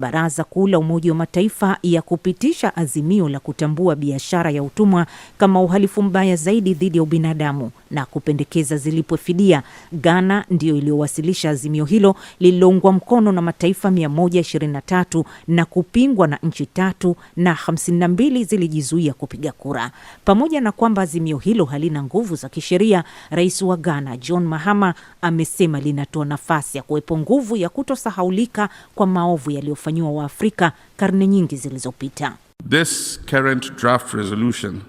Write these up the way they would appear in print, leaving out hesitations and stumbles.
Baraza Kuu la Umoja wa Mataifa ya kupitisha azimio la kutambua biashara ya utumwa kama uhalifu mbaya zaidi dhidi ya ubinadamu na kupendekeza zilipwe fidia. Ghana ndio iliyowasilisha azimio hilo lililoungwa mkono na mataifa 123 na kupingwa na nchi 3 na 52 zilijizuia kupiga kura. Pamoja na kwamba azimio hilo halina nguvu za kisheria, Rais wa Ghana John Mahama amesema linatoa nafasi ya kuwepo nguvu ya kutosahaulika kwa maovu yaliyofanywa wa Afrika karne nyingi zilizopita. This current draft resolution.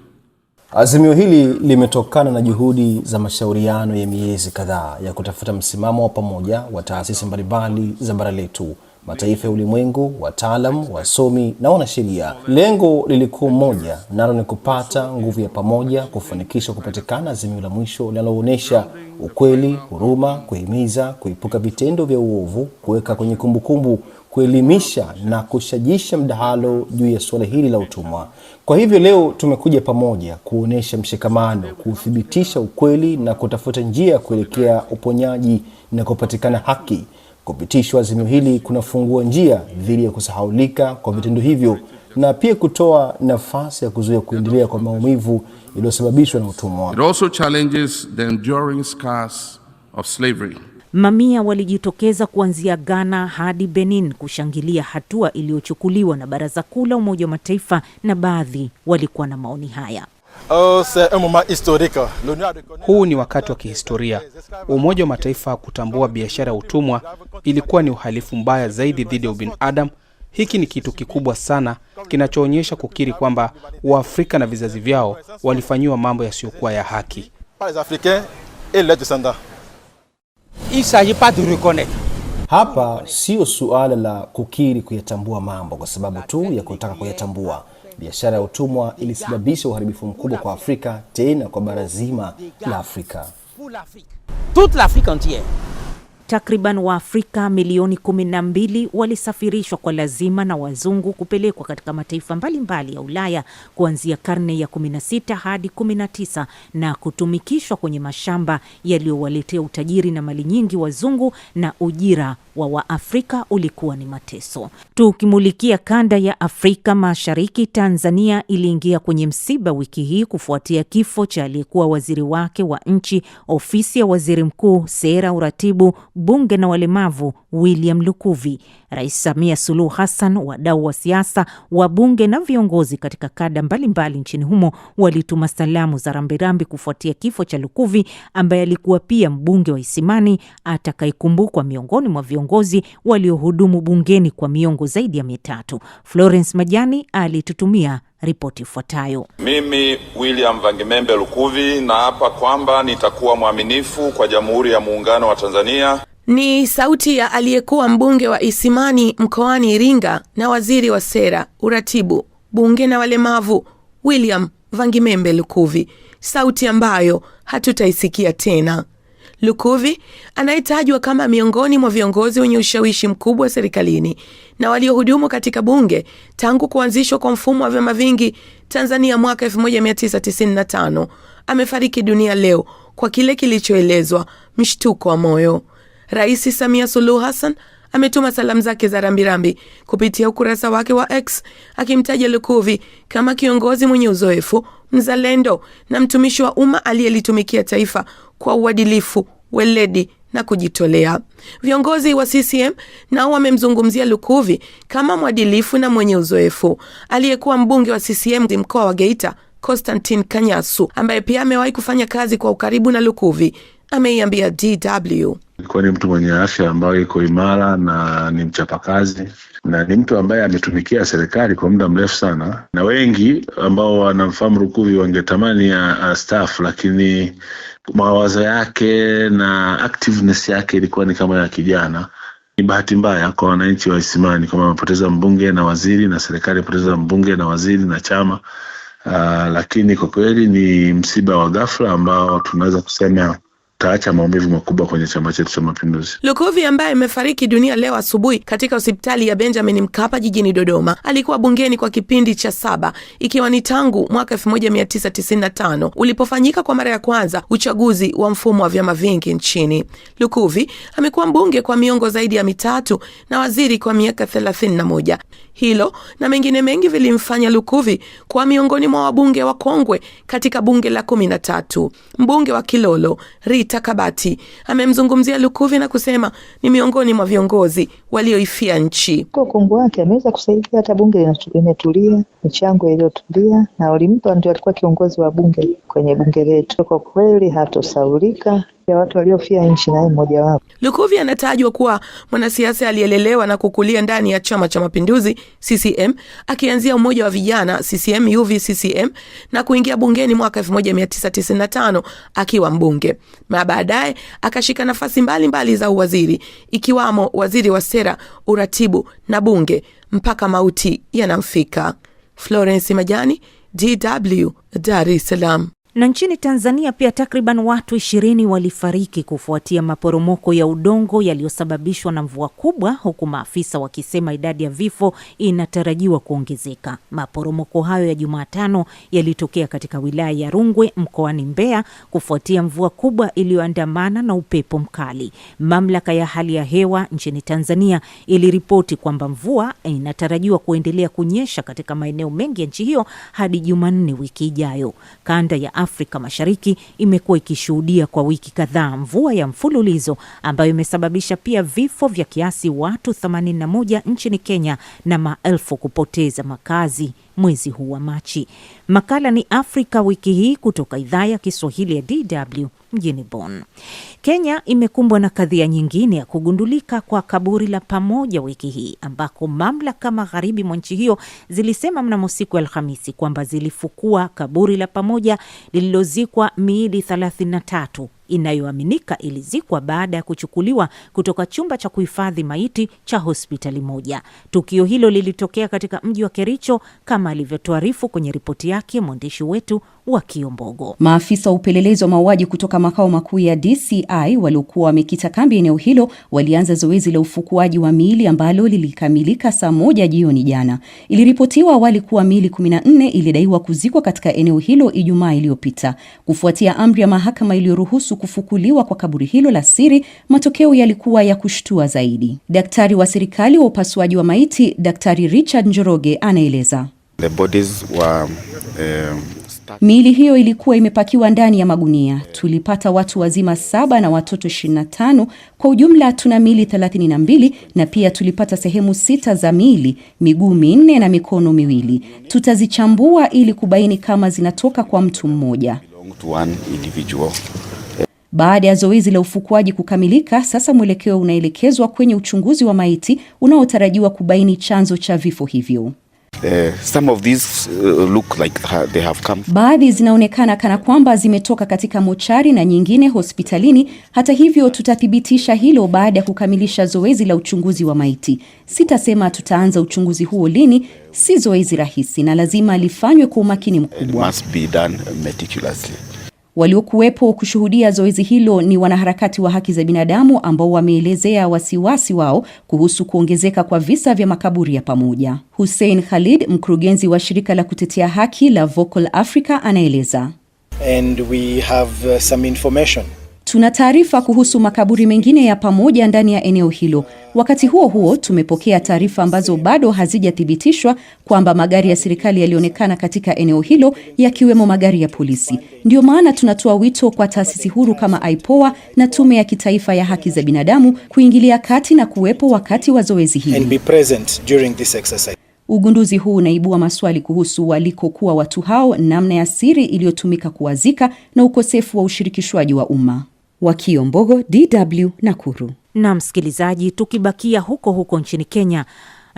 Azimio hili limetokana na juhudi za mashauriano ya miezi kadhaa ya kutafuta msimamo wa pamoja wa taasisi mbalimbali za bara letu, mataifa ya ulimwengu, wataalamu, wasomi na wanasheria. Lengo lilikuwa moja, nalo ni kupata nguvu ya pamoja kufanikisha kupatikana azimio la mwisho linaloonyesha ukweli, huruma, kuhimiza, kuepuka vitendo vya uovu, kuweka kwenye kumbukumbu, kuelimisha na kushajisha mdahalo juu ya suala hili la utumwa. Kwa hivyo leo tumekuja pamoja kuonesha mshikamano, kuthibitisha ukweli na kutafuta njia ya kuelekea uponyaji na kupatikana haki. Kupitishwa azimio hili kunafungua njia dhidi ya kusahaulika kwa vitendo hivyo na pia kutoa nafasi ya kuzuia kuendelea kwa maumivu yaliyosababishwa na utumwa. It also challenges the enduring scars of slavery. Mamia walijitokeza kuanzia Ghana hadi Benin kushangilia hatua iliyochukuliwa na Baraza Kuu la Umoja wa Mataifa, na baadhi walikuwa na maoni haya. Huu ni wakati wa kihistoria. Umoja wa Mataifa kutambua biashara ya utumwa ilikuwa ni uhalifu mbaya zaidi dhidi ya ubinadamu. Hiki ni kitu kikubwa sana kinachoonyesha kukiri kwamba Waafrika na vizazi vyao walifanyiwa mambo yasiyokuwa ya haki. Hapa sio suala la kukiri kuyatambua mambo kwa sababu tu ya kutaka kuyatambua. Biashara ya utumwa ilisababisha uharibifu mkubwa kwa Afrika, tena kwa bara zima la Afrika. Takriban Waafrika milioni 12 walisafirishwa kwa lazima na wazungu kupelekwa katika mataifa mbalimbali ya Ulaya kuanzia karne ya 16 hadi 19 na kutumikishwa kwenye mashamba yaliyowaletea utajiri na mali nyingi wazungu, na ujira wa Waafrika ulikuwa ni mateso. Tukimulikia kanda ya Afrika Mashariki, Tanzania iliingia kwenye msiba wiki hii kufuatia kifo cha aliyekuwa waziri wake wa nchi, ofisi ya waziri mkuu, sera, uratibu, bunge na walemavu, William Lukuvi. Rais Samia Suluhu Hassan, wadau wa siasa, wabunge na viongozi katika kada mbalimbali nchini humo walituma salamu za rambirambi kufuatia kifo cha Lukuvi, ambaye alikuwa pia mbunge wa Isimani atakayekumbukwa miongoni mwa viongozi waliohudumu bungeni kwa miongo zaidi ya 3. Florence Majani alitutumia ripoti ifuatayo. Mimi William Vangimembe Lukuvi naapa kwamba nitakuwa mwaminifu kwa Jamhuri ya Muungano wa Tanzania. Ni sauti ya aliyekuwa mbunge wa Isimani mkoani Iringa na waziri wa sera, uratibu, bunge na walemavu, William Vangimembe Lukuvi, sauti ambayo hatutaisikia tena. Lukuvi anayetajwa kama miongoni mwa viongozi wenye ushawishi mkubwa serikalini na waliohudumu katika bunge tangu kuanzishwa kwa mfumo wa vyama vingi Tanzania mwaka 1995, amefariki dunia leo kwa kile kilichoelezwa mshtuko wa moyo. Rais Samia Suluhu Hassan ametuma salamu zake za rambirambi kupitia ukurasa wake wa X, akimtaja Lukuvi kama kiongozi mwenye uzoefu, mzalendo na mtumishi wa umma aliyelitumikia taifa kwa uadilifu, weledi na kujitolea. Viongozi wa CCM nao wamemzungumzia Lukuvi kama mwadilifu na mwenye uzoefu. Aliyekuwa mbunge wa CCM mkoa wa Geita, Constantine Kanyasu, ambaye pia amewahi kufanya kazi kwa ukaribu na Lukuvi, ameiambia DW. Alikuwa ni mtu mwenye afya ambaye iko imara na ni mchapakazi, na ni mtu ambaye ametumikia serikali kwa muda mrefu sana, na wengi ambao wanamfahamu Lukuvi wangetamani ya staff, lakini mawazo yake na activeness yake ilikuwa ni kama ya kijana. Ni bahati mbaya kwa wananchi wa Isimani kama wamepoteza mbunge na waziri, na serikali imepoteza mbunge na waziri na chama. Lakini kwa kweli ni msiba wa ghafla ambao tunaweza kusema taacha maumivu makubwa kwenye chama chetu cha Mapinduzi. Lukuvi ambaye amefariki dunia leo asubuhi katika hospitali ya Benjamin Mkapa jijini Dodoma alikuwa bungeni kwa kipindi cha 7 ikiwa ni tangu mwaka 1995 ulipofanyika kwa mara ya kwanza uchaguzi wa mfumo wa vyama vingi nchini. Lukuvi amekuwa mbunge kwa miongo zaidi ya 3 na waziri kwa miaka 31. Hilo na mengine mengi vilimfanya Lukuvi kwa miongoni mwa wabunge wa kongwe katika bunge la 13. Mbunge wa Kilolo Rita Kabati amemzungumzia Lukuvi na kusema ni miongoni mwa viongozi walioifia nchi. Kwa kongwe wake ameweza kusaidia hata bunge limetulia, michango iliyotulia, na ulimpa ndio alikuwa kiongozi wa bunge kwenye bunge letu. Kwa kweli hatosaulika ya watu waliofia nchi, naye mmoja wapo. Lukuvi anatajwa kuwa mwanasiasa aliyelelewa na kukulia ndani ya Chama cha Mapinduzi CCM, akianzia umoja wa vijana CCM UVCCM na kuingia bungeni mwaka 1995 akiwa mbunge. Na baadaye akashika nafasi mbalimbali za uwaziri ikiwamo waziri wa sera, uratibu na bunge mpaka mauti yanamfika. Florence Majani, DW, Dar es Salaam. Na nchini Tanzania pia takriban watu 20 walifariki kufuatia maporomoko ya udongo yaliyosababishwa na mvua kubwa, huku maafisa wakisema idadi ya vifo inatarajiwa kuongezeka. Maporomoko hayo ya Jumatano yalitokea katika wilaya ya Rungwe mkoani Mbeya kufuatia mvua kubwa iliyoandamana na upepo mkali. Mamlaka ya hali ya hewa nchini Tanzania iliripoti kwamba mvua inatarajiwa kuendelea kunyesha katika maeneo mengi ya nchi hiyo hadi Jumanne wiki ijayo. Kanda ya Afrika Mashariki imekuwa ikishuhudia kwa wiki kadhaa mvua ya mfululizo ambayo imesababisha pia vifo vya kiasi watu 81 nchini Kenya na maelfu kupoteza makazi mwezi huu wa Machi. Makala ni Afrika wiki hii kutoka idhaa ya Kiswahili ya DW mjini Bonn. Kenya imekumbwa na kadhia nyingine ya kugundulika kwa kaburi la pamoja wiki hii, ambako mamlaka magharibi mwa nchi hiyo zilisema mnamo siku ya Alhamisi kwamba zilifukua kaburi la pamoja lililozikwa miili 33 inayoaminika ilizikwa baada ya kuchukuliwa kutoka chumba cha kuhifadhi maiti cha hospitali moja. Tukio hilo lilitokea katika mji wa Kericho kama alivyotuarifu kwenye ripoti yake mwandishi wetu wa Kiombogo. Maafisa wa upelelezi wa mauaji kutoka makao makuu ya DCI waliokuwa wamekita kambi eneo hilo walianza zoezi la ufukuaji wa miili ambalo lilikamilika saa 1 jioni jana. Iliripotiwa awali kuwa miili 14 ilidaiwa kuzikwa katika eneo hilo Ijumaa iliyopita. Kufuatia amri ya mahakama iliyoruhusu kufukuliwa kwa kaburi hilo la siri, matokeo yalikuwa ya kushtua zaidi. Daktari wa serikali wa upasuaji wa maiti, Daktari Richard Njoroge, anaeleza. The bodies were miili hiyo ilikuwa imepakiwa ndani ya magunia. Tulipata watu wazima 7 na watoto 25. Kwa ujumla tuna miili 32 na pia tulipata sehemu 6 za miili, miguu 4 na mikono 2. Tutazichambua ili kubaini kama zinatoka kwa mtu mmoja. Baada ya zoezi la ufukuaji kukamilika, sasa mwelekeo unaelekezwa kwenye uchunguzi wa maiti unaotarajiwa kubaini chanzo cha vifo hivyo. Some of these look like they have come. Baadhi zinaonekana kana kwamba zimetoka katika mochari na nyingine hospitalini. Hata hivyo tutathibitisha hilo baada ya kukamilisha zoezi la uchunguzi wa maiti. Sitasema tutaanza uchunguzi huo lini, si zoezi rahisi na lazima lifanywe kwa umakini mkubwa. It must be done meticulously. Waliokuwepo kushuhudia zoezi hilo ni wanaharakati wa haki za binadamu ambao wameelezea wasiwasi wao kuhusu kuongezeka kwa visa vya makaburi ya pamoja. Hussein Khalid, mkurugenzi wa shirika la kutetea haki la Vocal Africa, anaeleza. And we have some information. Tuna taarifa kuhusu makaburi mengine ya pamoja ndani ya eneo hilo. Wakati huo huo, tumepokea taarifa ambazo bado hazijathibitishwa kwamba magari ya serikali yalionekana katika eneo hilo, yakiwemo magari ya polisi. Ndio maana tunatoa wito kwa taasisi huru kama IPOA na Tume ya Kitaifa ya Haki za Binadamu kuingilia kati na kuwepo wakati wa zoezi hili. And be present during this exercise. Ugunduzi huu unaibua maswali kuhusu walikokuwa watu hao, namna ya siri iliyotumika kuwazika na ukosefu wa ushirikishwaji wa umma. Wa Kiombogo, DW, Nakuru. Na msikilizaji, tukibakia huko huko nchini Kenya,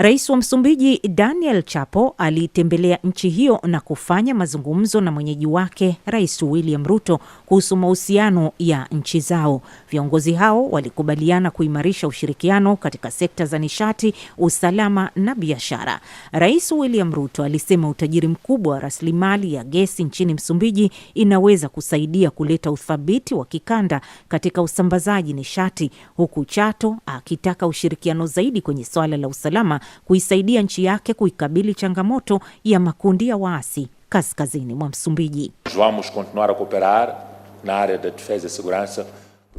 Rais wa Msumbiji Daniel Chapo alitembelea nchi hiyo na kufanya mazungumzo na mwenyeji wake Rais William Ruto kuhusu mahusiano ya nchi zao. Viongozi hao walikubaliana kuimarisha ushirikiano katika sekta za nishati, usalama na biashara. Rais William Ruto alisema utajiri mkubwa wa rasilimali ya gesi nchini Msumbiji inaweza kusaidia kuleta uthabiti wa kikanda katika usambazaji nishati, huku Chato akitaka ushirikiano zaidi kwenye swala la usalama kuisaidia nchi yake kuikabili changamoto ya makundi ya waasi kaskazini mwa Msumbiji. Vamos continuar a cooperar na área da defesa e segurança.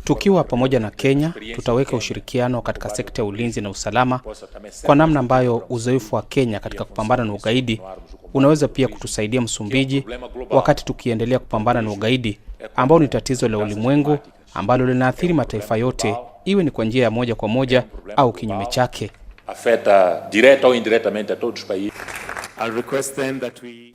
Tukiwa pamoja na Kenya, tutaweka ushirikiano katika sekta ya ulinzi na usalama kwa namna ambayo uzoefu wa Kenya katika kupambana na ugaidi unaweza pia kutusaidia Msumbiji wakati tukiendelea kupambana na ugaidi ambao ni tatizo la ulimwengu ambalo linaathiri mataifa yote, iwe ni kwa njia ya moja kwa moja au kinyume chake. Afeta direta au indiretamente a todos os países.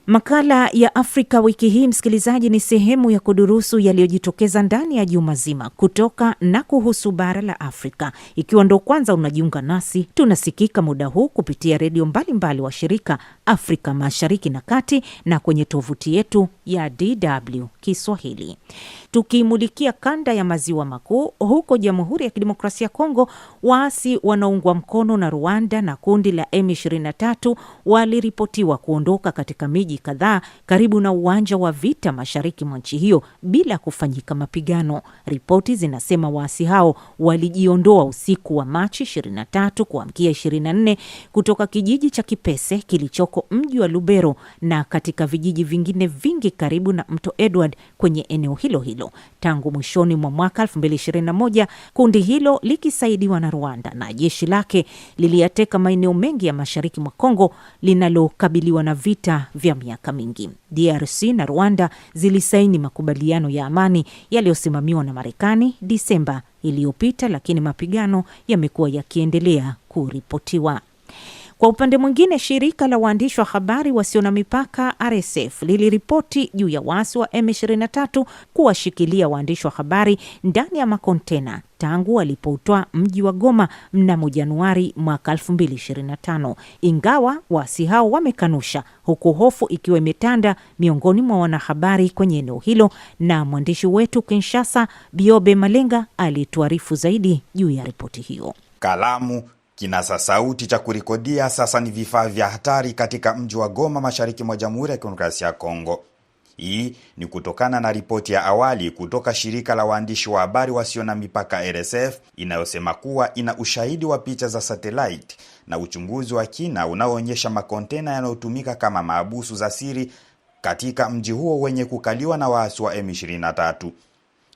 Makala ya Afrika wiki hii, msikilizaji, ni sehemu ya kudurusu yaliyojitokeza ndani ya juma zima kutoka na kuhusu bara la Afrika. Ikiwa ndo kwanza unajiunga nasi, tunasikika muda huu kupitia redio mbalimbali wa shirika Afrika Mashariki na Kati na kwenye tovuti yetu ya DW Kiswahili. Tukimulikia kanda ya maziwa makuu, huko Jamhuri ya Kidemokrasia ya Kongo, waasi wanaungwa mkono na Rwanda na kundi la M23 waliripotiwa kuondoka katika miji kadhaa karibu na uwanja wa vita mashariki mwa nchi hiyo bila kufanyika mapigano. Ripoti zinasema waasi hao walijiondoa usiku wa Machi 23 kuamkia 24 kutoka kijiji cha Kipese kilichoko mji wa Lubero na katika vijiji vingine vingi karibu na mto Edward kwenye eneo hilo hilo. Tangu mwishoni mwa mwaka 2021, kundi hilo likisaidiwa na Rwanda na jeshi lake liliyateka maeneo mengi ya mashariki mwa Kongo linalokabiliwa na vita vya miaka mingi. DRC na Rwanda zilisaini makubaliano ya amani yaliyosimamiwa na Marekani Disemba iliyopita, lakini mapigano yamekuwa yakiendelea kuripotiwa. Kwa upande mwingine, shirika la waandishi wa habari wasio na mipaka RSF liliripoti juu ya waasi wa M23 kuwashikilia waandishi wa habari ndani ya makontena tangu walipoutoa mji wa Goma mnamo Januari mwaka 2025. Ingawa waasi hao wamekanusha, huku hofu ikiwa imetanda miongoni mwa wanahabari kwenye eneo hilo, na mwandishi wetu Kinshasa Biobe Malenga alituarifu zaidi juu ya ripoti hiyo. Kalamu, kinasa sauti cha kurekodia sasa ni vifaa vya hatari katika mji wa Goma mashariki mwa Jamhuri ya Kidemokrasia ya Kongo. Hii ni kutokana na ripoti ya awali kutoka shirika la waandishi wa habari wasio na mipaka RSF inayosema kuwa ina ushahidi wa picha za satellite na uchunguzi wa kina unaoonyesha makontena yanayotumika kama maabusu za siri katika mji huo wenye kukaliwa na waasi wa M23.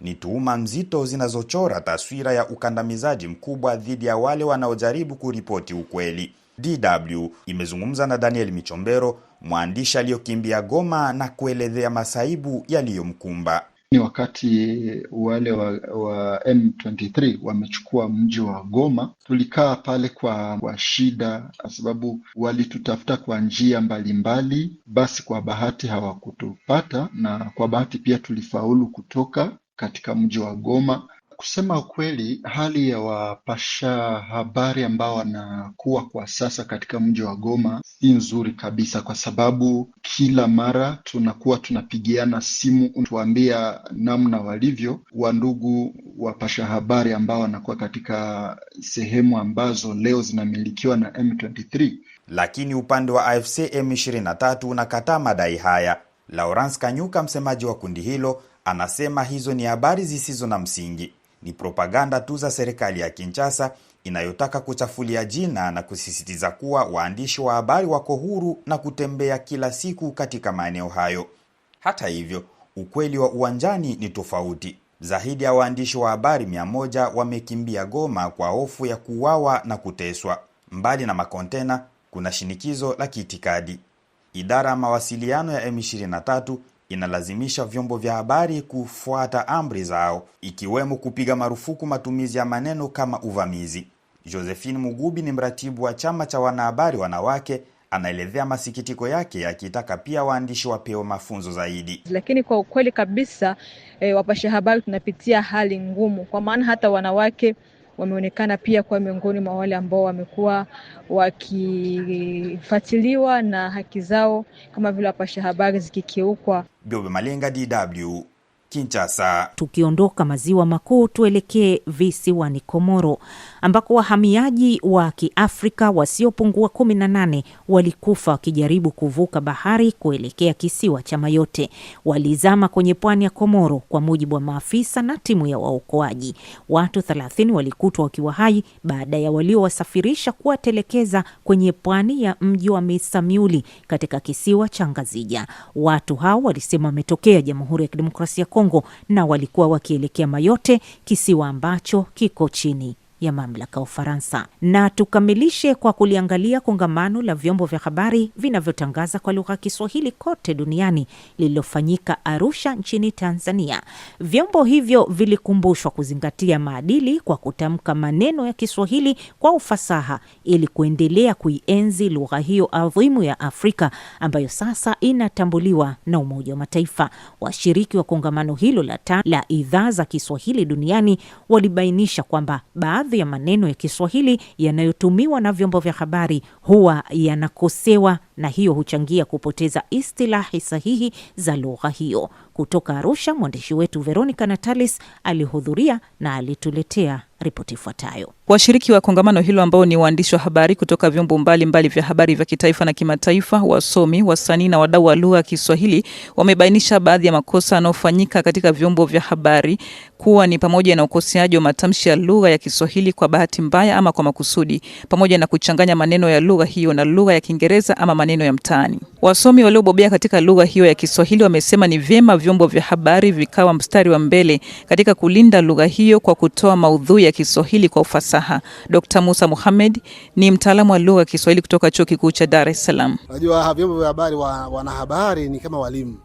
Ni tuhuma nzito zinazochora taswira ya ukandamizaji mkubwa dhidi ya wale wanaojaribu kuripoti ukweli. DW imezungumza na Daniel Michombero, mwandishi aliyokimbia Goma, na kuelezea masaibu yaliyomkumba. Ni wakati wale wa M23 wamechukua mji wa Goma, tulikaa pale kwa shida, kwa sababu walitutafuta kwa njia mbalimbali. Basi kwa bahati hawakutupata, na kwa bahati pia tulifaulu kutoka katika mji wa Goma. Kusema ukweli, hali ya wapasha habari ambao wanakuwa kwa sasa katika mji wa Goma si nzuri kabisa, kwa sababu kila mara tunakuwa tunapigiana simu tuambia namna walivyo wandugu wapasha habari ambao wanakuwa katika sehemu ambazo leo zinamilikiwa na M23. Lakini upande wa AFC M23 unakataa madai haya. Lawrence Kanyuka, msemaji wa kundi hilo, anasema hizo ni habari zisizo na msingi. Ni propaganda tu za serikali ya Kinshasa inayotaka kuchafulia jina, na kusisitiza kuwa waandishi wa habari wako huru na kutembea kila siku katika maeneo hayo. Hata hivyo, ukweli wa uwanjani ni tofauti. Zaidi ya waandishi wa habari 100 wamekimbia Goma kwa hofu ya kuuawa na kuteswa. Mbali na makontena, kuna shinikizo la kiitikadi. Idara ya mawasiliano ya M23 inalazimisha vyombo vya habari kufuata amri zao, ikiwemo kupiga marufuku matumizi ya maneno kama uvamizi. Josephine Mugubi ni mratibu wa chama cha wanahabari wanawake, anaelezea masikitiko yake, akitaka pia waandishi wapewe mafunzo zaidi. Lakini kwa ukweli kabisa, wapasha habari tunapitia hali ngumu, kwa maana hata wanawake wameonekana pia kwa miongoni mwa wale ambao wamekuwa wakifuatiliwa na haki zao kama vile wapasha habari zikikiukwa. Biobe Malenga, DW, Kinshasa. Tukiondoka maziwa makuu tuelekee visiwani Komoro ambako wahamiaji wa Kiafrika wasiopungua 18 walikufa wakijaribu kuvuka bahari kuelekea kisiwa cha Mayotte. Walizama kwenye pwani ya Komoro kwa mujibu wa maafisa na timu ya waokoaji. Watu 30 walikutwa wakiwa hai baada ya waliowasafirisha kuwatelekeza kwenye pwani ya mji wa Misamiuli katika kisiwa cha Ngazija. Watu hao walisema wametokea Jamhuri ya Kidemokrasia ya Kongo na walikuwa wakielekea Mayotte, kisiwa ambacho kiko chini ya mamlaka ya Ufaransa. Na tukamilishe kwa kuliangalia kongamano la vyombo vya habari vinavyotangaza kwa lugha ya Kiswahili kote duniani lililofanyika Arusha nchini Tanzania. Vyombo hivyo vilikumbushwa kuzingatia maadili kwa kutamka maneno ya Kiswahili kwa ufasaha ili kuendelea kuienzi lugha hiyo adhimu ya Afrika ambayo sasa inatambuliwa na Umoja wa Mataifa. Washiriki wa kongamano hilo la idhaa za Kiswahili duniani walibainisha kwamba baadhi ya maneno ya Kiswahili yanayotumiwa na vyombo vya habari huwa yanakosewa na hiyo huchangia kupoteza istilahi sahihi za lugha hiyo. Kutoka Arusha, mwandishi wetu Veronica Natalis alihudhuria na alituletea ripoti ifuatayo. Washiriki wa kongamano hilo ambao ni waandishi wa habari kutoka vyombo mbalimbali vya habari vya kitaifa na kimataifa, wasomi, wasanii na wadau wa lugha ya Kiswahili wamebainisha baadhi ya makosa yanayofanyika katika vyombo vya habari kuwa ni pamoja na ukoseaji wa matamshi ya lugha ya Kiswahili kwa bahati mbaya ama kwa makusudi, pamoja na kuchanganya maneno ya lugha hiyo na lugha ya Kiingereza ama maneno ya mtaani. Wasomi waliobobea katika lugha hiyo ya Kiswahili wamesema ni vyema vyombo vya habari vikawa mstari wa mbele katika kulinda lugha hiyo kwa kutoa maudhui ya Kiswahili kwa ufasaha. Dr. Musa Mohamed ni mtaalamu wa lugha ya Kiswahili kutoka Chuo Kikuu cha Dar es Salaam. Unajua vyombo vya habari wanahabari ni kama walimu.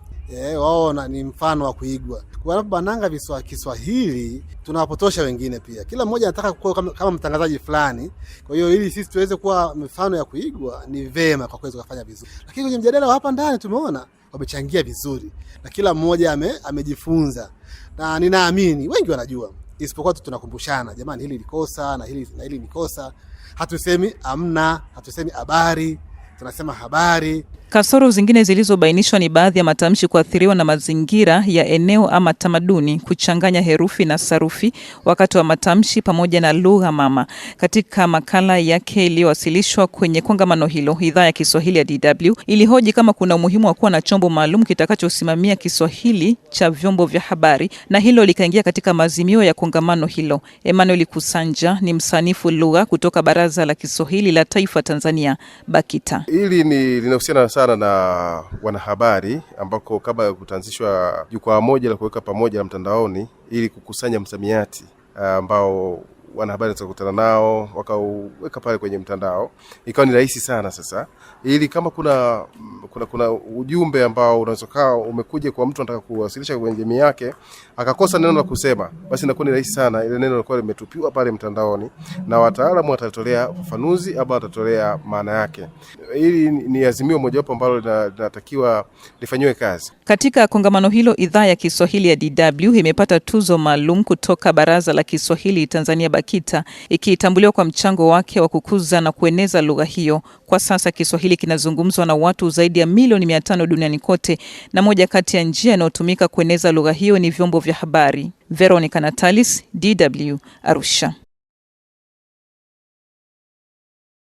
Wao ni mfano wa kuigwa. Wanapobananga Kiswahili tunawapotosha wengine pia. Kila mmoja anataka kuwa kama mtangazaji fulani. Kwa hiyo ili sisi tuweze kuwa mfano ya kuigwa ni vema kwa kuweza kufanya vizuri. Lakini kwenye mjadala hapa ndani tumeona wamechangia vizuri na kila mmoja amejifunza. Na ninaamini wengi wanajua. Isipokuwa tunakumbushana, jamani hili likosa na hili ni kosa. Hatusemi amna, hatusemi habari, tunasema habari. Kasoro zingine zilizobainishwa ni baadhi ya matamshi kuathiriwa na mazingira ya eneo ama tamaduni, kuchanganya herufi na sarufi wakati wa matamshi pamoja na lugha mama. Katika makala yake iliyowasilishwa kwenye kongamano hilo, idhaa ya Kiswahili ya DW ilihoji kama kuna umuhimu wa kuwa na chombo maalum kitakachosimamia Kiswahili cha vyombo vya habari, na hilo likaingia katika maazimio ya kongamano hilo. Emmanuel Kusanja ni msanifu lugha kutoka Baraza la Kiswahili la Taifa Tanzania, BAKITA. Hili linahusiana sana na wanahabari ambako kabla ya kutanzishwa jukwaa moja la kuweka pamoja na mtandaoni ili kukusanya msamiati ambao wanahabari watakutana nao wakaweka pale kwenye mtandao, ikawa ni rahisi sana sasa, ili kama kuna ujumbe ambao unaweza kaa umekuja kwa mtu anataka kuwasilisha kwenye jamii yake akakosa neno la kusema, basi inakuwa ni rahisi sana, ile neno lilikuwa limetupiwa pale mtandaoni na wataalamu watatolea ufafanuzi au watatolea maana yake. Hili ni azimio mojawapo ambalo linatakiwa lifanywe kazi. Katika kongamano hilo, idhaa ya Kiswahili ya DW imepata tuzo maalum kutoka Baraza la Kiswahili Tanzania BAKITA, ikitambuliwa kwa mchango wake wa kukuza na kueneza lugha hiyo. Kwa sasa Kiswahili kinazungumzwa na watu zaidi ya milioni 500 duniani kote, na moja kati ya njia inayotumika kueneza lugha hiyo ni vyombo vya habari. Veronica Natalis, DW, Arusha.